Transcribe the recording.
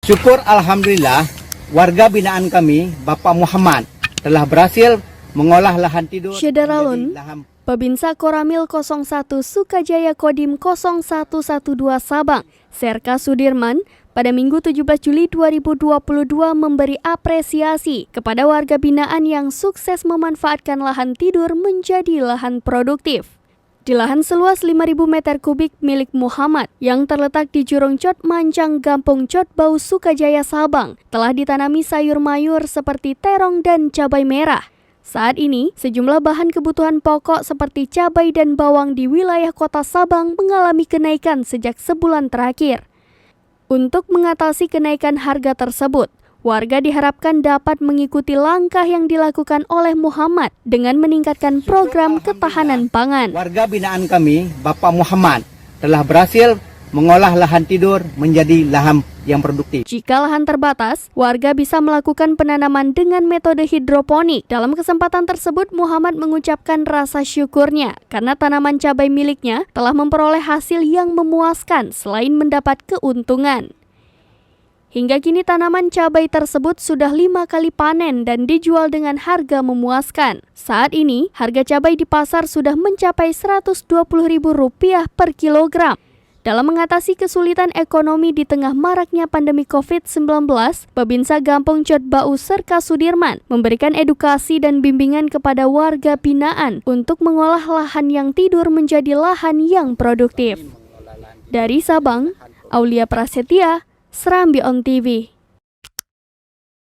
Syukur alhamdulillah warga binaan kami, Bapak Muhammad, telah berhasil mengolah lahan tidur Syederalun, Babinsa Koramil 01 Sukajaya Kodim 0112 Sabang, Serka Sudirman, pada Minggu 17 Juli 2022 memberi apresiasi kepada warga binaan yang sukses memanfaatkan lahan tidur menjadi lahan produktif. Di lahan seluas 5.000 meter kubik milik Muhammad yang terletak di Jurong Cot Mancang, Gampung Cot Bau, Sukajaya, Sabang, telah ditanami sayur mayur seperti terong dan cabai merah. Saat ini, sejumlah bahan kebutuhan pokok seperti cabai dan bawang di wilayah kota Sabang mengalami kenaikan sejak sebulan terakhir. Untuk mengatasi kenaikan harga tersebut, warga diharapkan dapat mengikuti langkah yang dilakukan oleh Muhammad dengan meningkatkan program ketahanan pangan. Warga binaan kami, Bapak Muhammad, telah berhasil mengolah lahan tidur menjadi lahan yang produktif. Jika lahan terbatas, warga bisa melakukan penanaman dengan metode hidroponik. Dalam kesempatan tersebut, Muhammad mengucapkan rasa syukurnya karena tanaman cabai miliknya telah memperoleh hasil yang memuaskan selain mendapat keuntungan. Hingga kini tanaman cabai tersebut sudah 5 kali panen dan dijual dengan harga memuaskan. Saat ini, harga cabai di pasar sudah mencapai Rp120.000 per kilogram. Dalam mengatasi kesulitan ekonomi di tengah maraknya pandemi COVID-19, Babinsa Gampung Cot Bau Serka Sudirman memberikan edukasi dan bimbingan kepada warga binaan untuk mengolah lahan yang tidur menjadi lahan yang produktif. Dari Sabang, Aulia Prasetya, Serambi On TV.